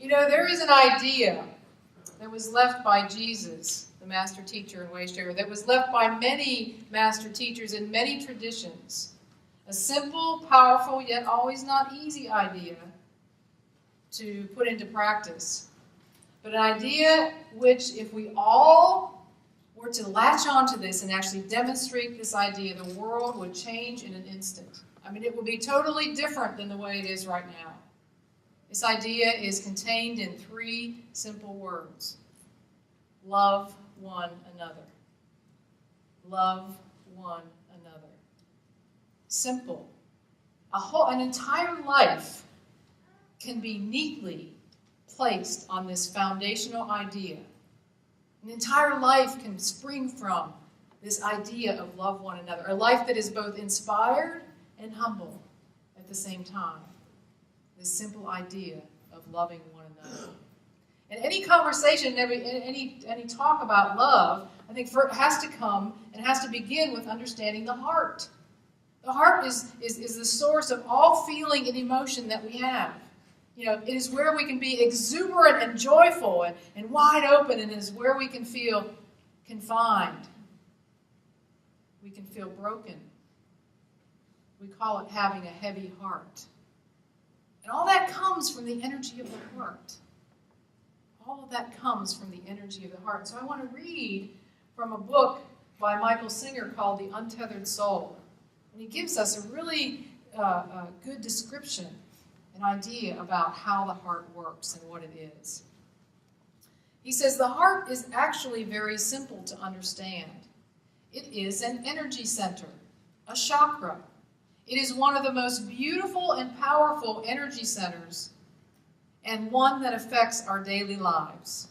You know, there is an idea that was left by Jesus, the master teacher and way sharer, that was left by many master teachers in many traditions. A simple, powerful, yet always not easy idea to put into practice. But an idea which, if we all were to latch onto this and actually demonstrate this idea, the world would change in an instant. I mean, it would be totally different than the way it is right now. This idea is contained in 3 simple words. Love one another. Love one another. Simple. An entire life can be neatly placed on this foundational idea. An entire life can spring from this idea of love one another. A life that is both inspired and humble at the same time. This simple idea of loving one another. And any conversation, any talk about love, I think has to come and has to begin with understanding the heart. The heart is the source of all feeling and emotion that we have. You know, it is where we can be exuberant and joyful and wide open, and it is where we can feel confined. We can feel broken. We call it having a heavy heart. And all that comes from the energy of the heart. All of that comes from the energy of the heart. So I want to read from a book by Michael Singer called The Untethered Soul. And he gives us a really good description, an idea about how the heart works and what it is. He says the heart is actually very simple to understand. It is an energy center, a chakra. It is one of the most beautiful and powerful energy centers, and one that affects our daily lives.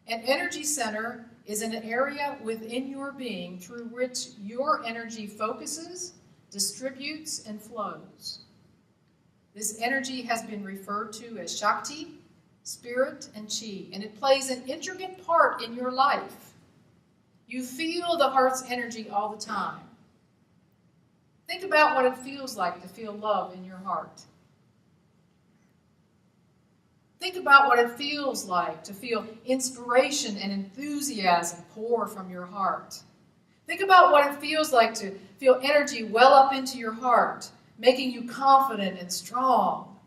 An energy center is an area within your being through which your energy focuses, distributes, and flows. This energy has been referred to as Shakti, spirit, and Chi, and it plays an intricate part in your life. You feel the heart's energy all the time. Think about what it feels like to feel love in your heart. Think about what it feels like to feel inspiration and enthusiasm pour from your heart. Think about what it feels like to feel energy well up into your heart, making you confident and strong.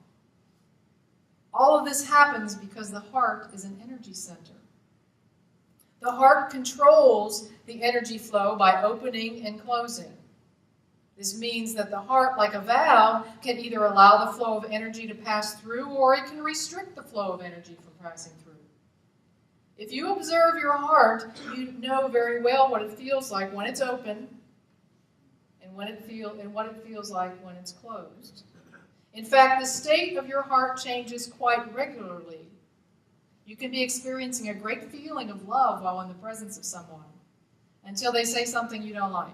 All of this happens because the heart is an energy center. The heart controls the energy flow by opening and closing. This means that the heart, like a valve, can either allow the flow of energy to pass through, or it can restrict the flow of energy from passing through. If you observe your heart, you know very well what it feels like when it's open and what it feels like when it's closed. In fact, the state of your heart changes quite regularly. You can be experiencing a great feeling of love while in the presence of someone, until they say something you don't like.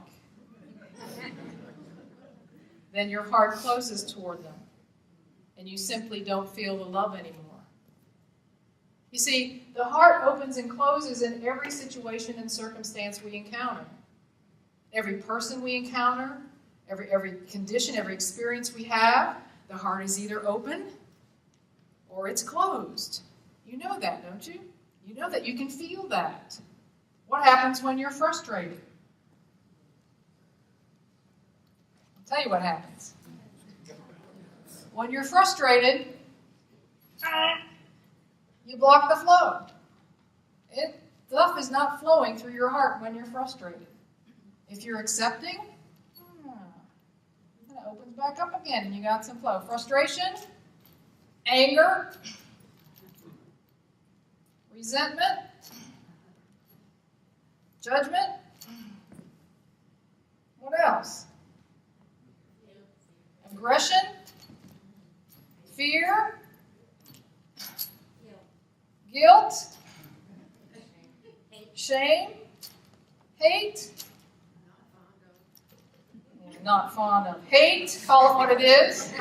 Then your heart closes toward them, and you simply don't feel the love anymore. You see, the heart opens and closes in every situation and circumstance we encounter. Every person we encounter, every condition, every experience we have, the heart is either open or it's closed. You know that, don't you? You know that. You can feel that. What happens when you're frustrated? I'll tell you what happens. When you're frustrated, you block the flow. Stuff is not flowing through your heart when you're frustrated. If you're accepting, it opens back up again and you got some flow. Frustration, anger, resentment, judgment. What else? Aggression, fear, guilt, shame, hate. Not fond of. Hate, call it what it is.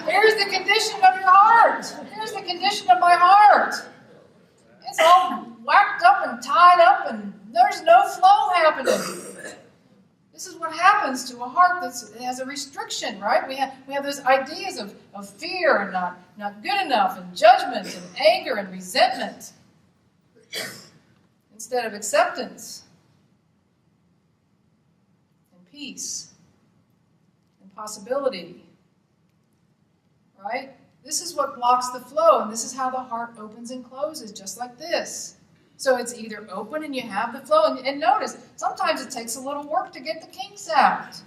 Here's the condition of your heart. Here's the condition of my heart. It's all whacked up and tied up, and there's no flow happening. This is what happens happens to a heart that has a restriction, right? We have those ideas of fear and not good enough, and judgment and anger and resentment, instead of acceptance and peace and possibility, right? This is what blocks the flow, and this is how the heart opens and closes, just like this. So it's either open and you have the flow, and notice, sometimes it takes a little work to get the kinks out.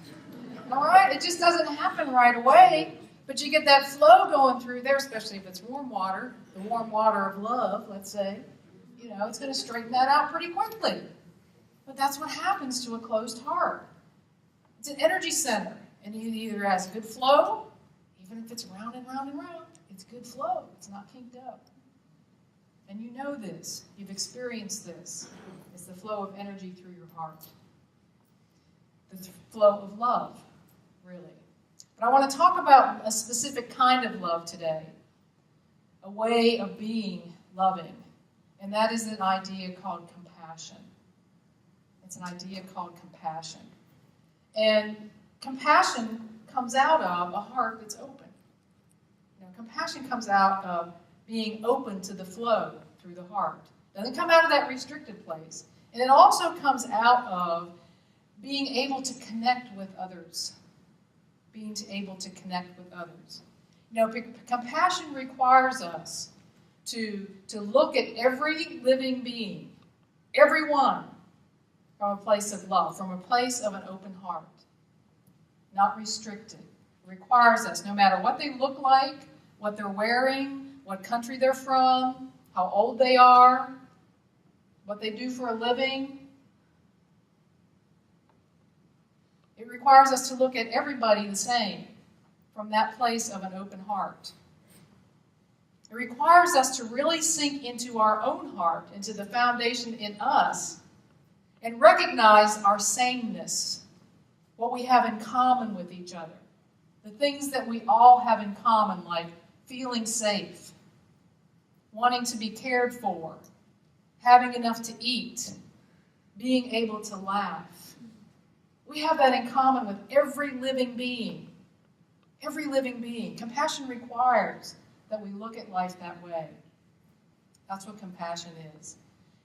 All right? It just doesn't happen right away, but you get that flow going through there, especially if it's warm water, the warm water of love, let's say. It's going to straighten that out pretty quickly. But that's what happens to a closed heart. It's an energy center, and it either has good flow, even if it's round and round and round, it's good flow. It's not kinked up. And you know this. You've experienced this. It's the flow of energy through your heart. The flow of love, really. But I want to talk about a specific kind of love today. A way of being loving. And that is an idea called compassion. It's an idea called compassion. And compassion comes out of a heart that's open. Compassion comes out of being open to the flow through the heart. It doesn't come out of that restricted place. And it also comes out of being able to connect with others. Being able to connect with others. Compassion requires us to look at every living being, everyone, from a place of love, from a place of an open heart, not restricted. It requires us, no matter what they look like, what they're wearing, what country they're from, how old they are, what they do for a living. It requires us to look at everybody the same, from that place of an open heart. It requires us to really sink into our own heart, into the foundation in us, and recognize our sameness, what we have in common with each other, the things that we all have in common, like feeling safe, wanting to be cared for, having enough to eat, being able to laugh. We have that in common with every living being. Every living being. Compassion requires that we look at life that way. That's what compassion is.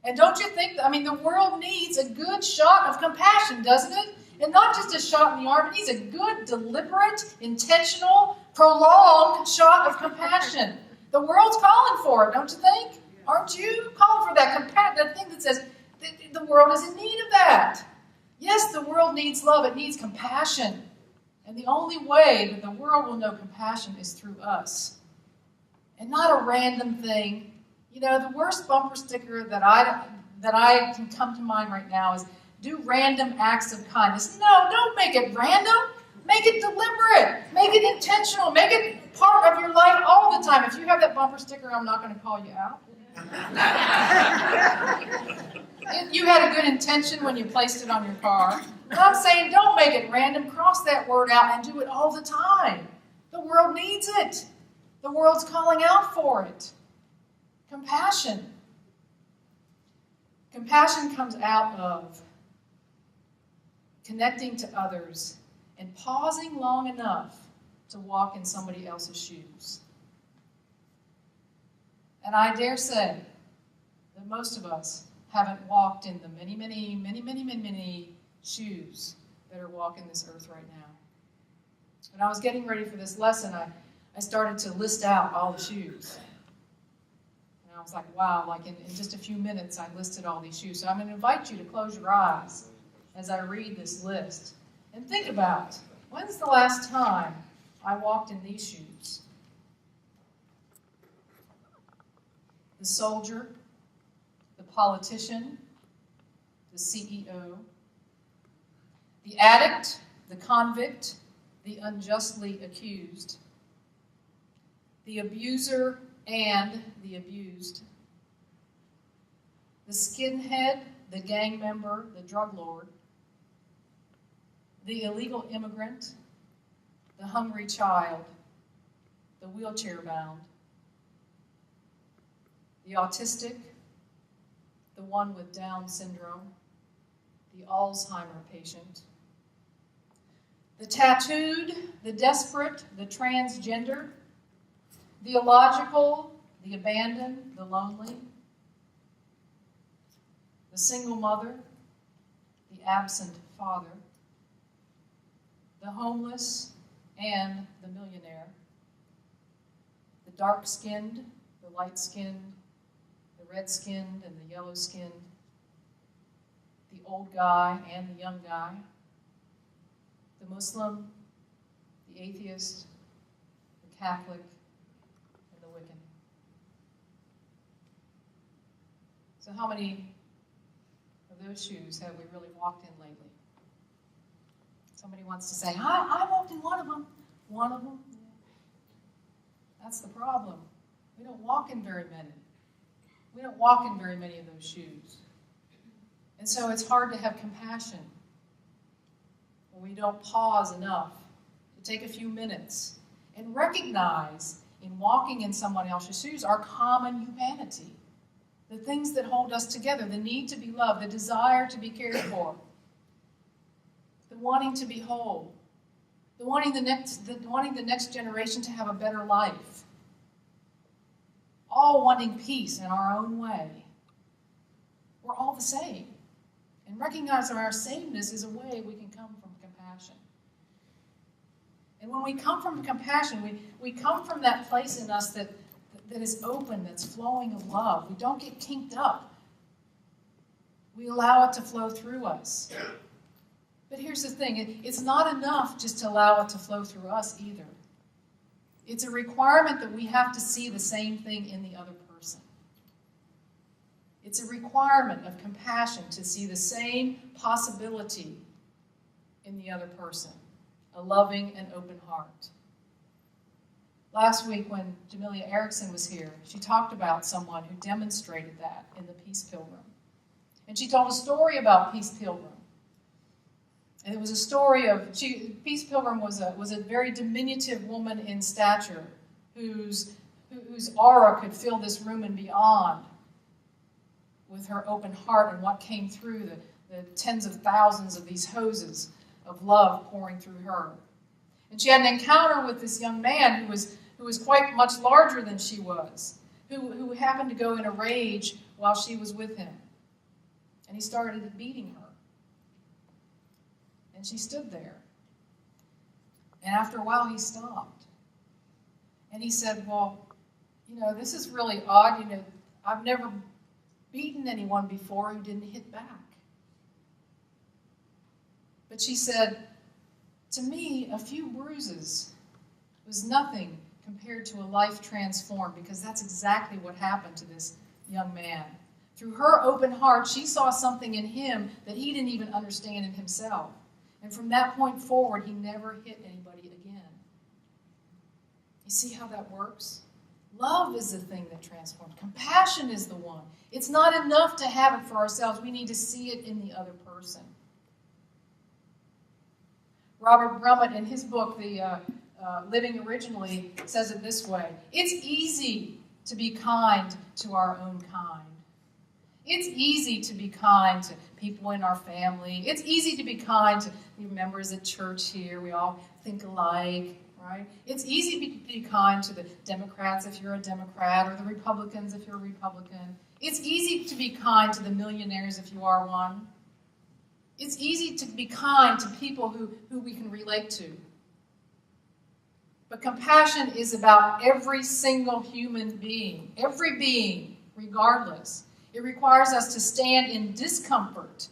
And don't you think, the world needs a good shot of compassion, doesn't it? And not just a shot in the arm, it needs a good, deliberate, intentional, prolonged shot of compassion. The world's calling for it, don't you think? Aren't you calling for that thing that says the world is in need of that? Yes, the world needs love. It needs compassion. And the only way that the world will know compassion is through us. And not a random thing. The worst bumper sticker that I can come to mind right now is do random acts of kindness. No, don't make it random. Make it deliberate. Make it intentional. Make it part of your life all the time. If you have that bumper sticker, I'm not going to call you out. You had a good intention when you placed it on your car. But I'm saying don't make it random. Cross that word out and do it all the time. The world needs it. The world's calling out for it. Compassion. Compassion comes out of connecting to others and pausing long enough to walk in somebody else's shoes. And I dare say that most of us haven't walked in the many shoes that are walking this earth right now. When I was getting ready for this lesson, I started to list out all the shoes. And I was like, wow, in just a few minutes I listed all these shoes. So I'm going to invite you to close your eyes as I read this list. And think about, when's the last time I walked in these shoes? The soldier, the politician, the CEO, the addict, the convict, the unjustly accused, the abuser and the abused, the skinhead, the gang member, the drug lord, the illegal immigrant, the hungry child, the wheelchair-bound, the autistic, the one with Down syndrome, the Alzheimer patient, the tattooed, the desperate, the transgender, the illogical, the abandoned, the lonely, the single mother, the absent father, the homeless and the millionaire, the dark-skinned, the light-skinned, the red-skinned and the yellow-skinned, the old guy and the young guy, the Muslim, the atheist, the Catholic, and the Wiccan. So how many of those shoes have we really walked in lately? Somebody wants to say, I walked in one of them. One of them? That's the problem. We don't walk in very many. We don't walk in very many of those shoes. And so it's hard to have compassion when we don't pause enough to take a few minutes and recognize in walking in someone else's shoes our common humanity, the things that hold us together, the need to be loved, the desire to be cared for, the wanting to be whole, the wanting the next generation to have a better life, all wanting peace in our own way. We're all the same. And recognizing our sameness is a way we can come from compassion. And when we come from compassion, we come from that place in us that is open, that's flowing of love. We don't get kinked up. We allow it to flow through us. But here's the thing, it's not enough just to allow it to flow through us either. It's a requirement that we have to see the same thing in the other person. It's a requirement of compassion to see the same possibility in the other person, a loving and open heart. Last week when Jamelia Erickson was here, she talked about someone who demonstrated that in the Peace Pilgrim. And she told a story about Peace Pilgrim. And it was a story of, Peace Pilgrim was a very diminutive woman in stature whose aura could fill this room and beyond with her open heart and what came through the tens of thousands of these hoses of love pouring through her. And she had an encounter with this young man who was quite much larger than she was, who happened to go in a rage while she was with him. And he started beating her. And she stood there. And after a while, he stopped. And he said, well, this is really odd. I've never beaten anyone before who didn't hit back. But she said, to me, a few bruises was nothing compared to a life transformed, because that's exactly what happened to this young man. Through her open heart, she saw something in him that he didn't even understand in himself. And from that point forward, he never hit anybody again. You see how that works? Love is the thing that transforms. Compassion is the one. It's not enough to have it for ourselves. We need to see it in the other person. Robert Brummett, in his book, Living Originally, says it this way. It's easy to be kind to our own kind. It's easy to be kind to people in our family. It's easy to be kind to the members at church here. We all think alike, right? It's easy to be kind to the Democrats if you're a Democrat, or the Republicans if you're a Republican. It's easy to be kind to the millionaires if you are one. It's easy to be kind to people who we can relate to. But compassion is about every single human being, every being, regardless. It requires us to stand in discomfort.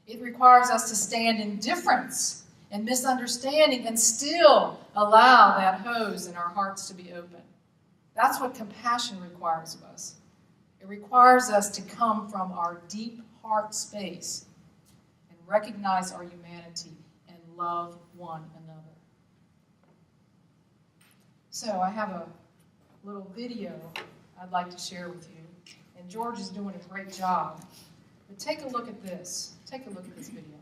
It requires us to stand in difference and misunderstanding and still allow that hose in our hearts to be open. That's what compassion requires of us. It requires us to come from our deep heart space and recognize our humanity and love one another. So I have a little video I'd like to share with you. And George is doing a great job. But take a look at this. Take a look at this video.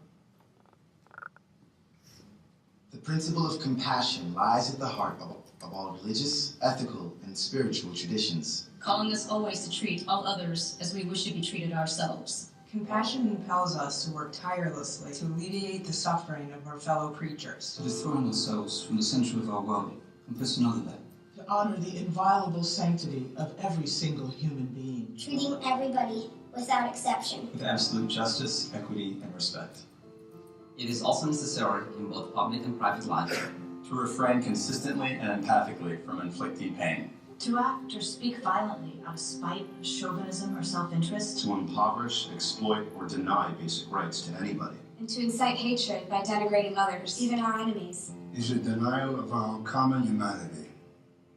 The principle of compassion lies at the heart of all religious, ethical, and spiritual traditions, calling us always to treat all others as we wish to be treated ourselves. Compassion impels us to work tirelessly to alleviate the suffering of our fellow creatures. To dethrone ourselves from the center of our world and put another there. To honor the inviolable sanctity of every single human being. Treating everybody without exception. With absolute justice, equity, and respect. It is also necessary in both public and private life. To refrain consistently and empathically from inflicting pain. To act or speak violently out of spite, chauvinism, or self-interest. To impoverish, exploit, or deny basic rights to anybody. And to incite hatred by denigrating others, even our enemies. Is a denial of our common humanity.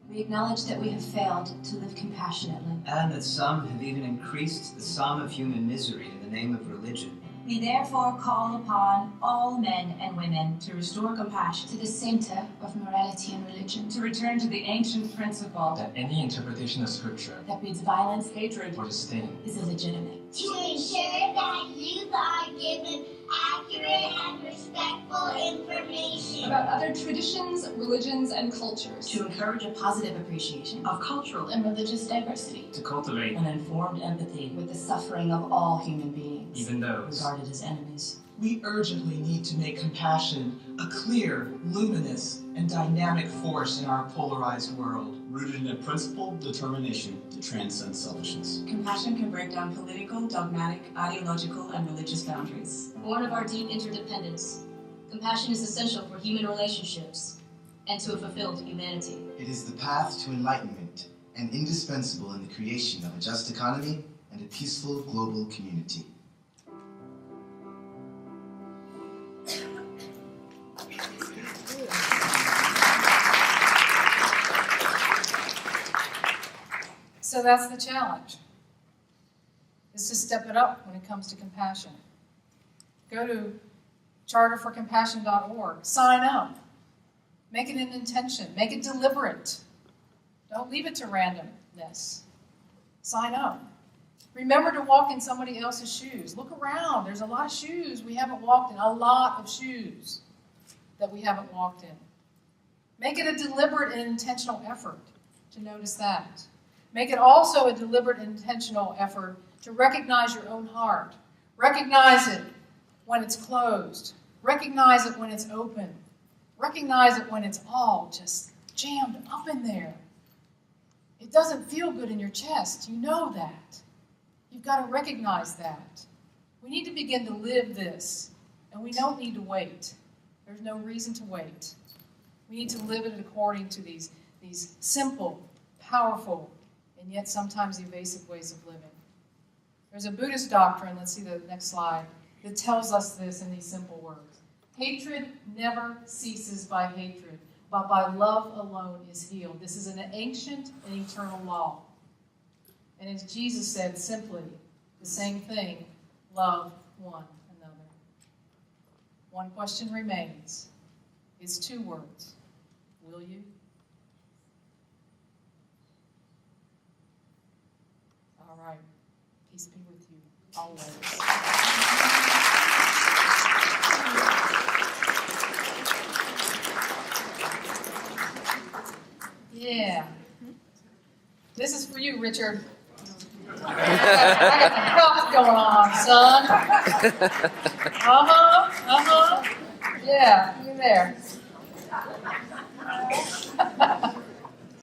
We acknowledge that we have failed to live compassionately. And that some have even increased the sum of human misery in the name of religion. We therefore call upon all men and women to restore compassion to the center of morality and religion. To return to the ancient principle that any interpretation of Scripture that breeds violence, hatred, or disdain is illegitimate. To ensure that youth are given accurate and respectful information about other traditions, religions, and cultures. To encourage a positive appreciation of cultural and religious diversity. To cultivate an informed empathy with the suffering of all human beings, even those regarded as enemies. We urgently need to make compassion a clear, luminous, and dynamic force in our polarized world. Rooted in a principled determination to transcend selfishness. Compassion can break down political, dogmatic, ideological, and religious boundaries. Born of our deep interdependence, compassion is essential for human relationships and to a fulfilled humanity. It is the path to enlightenment and indispensable in the creation of a just economy and a peaceful global community. So that's the challenge, is to step it up when it comes to compassion. Go to charterforcompassion.org, sign up, make it an intention, make it deliberate. Don't leave it to randomness. Sign up. Remember to walk in somebody else's shoes. Look around. There's a lot of shoes we haven't walked in, a lot of shoes that we haven't walked in. Make it a deliberate and intentional effort to notice that. Make it also a deliberate and intentional effort to recognize your own heart. Recognize it when it's closed. Recognize it when it's open. Recognize it when it's all just jammed up in there. It doesn't feel good in your chest. You know that. You've got to recognize that. We need to begin to live this, and we don't need to wait. There's no reason to wait. We need to live it according to these simple, powerful, and yet sometimes evasive ways of living. There's a Buddhist doctrine, let's see the next slide, that tells us this in these simple words. Hatred never ceases by hatred, but by love alone is healed. This is an ancient and eternal law. And as Jesus said simply, the same thing, love one another. One question remains. It's two words. Will you? All right. Peace be with you always. Yeah. This is for you, Richard. I got the cuff going on, son. Yeah, you there.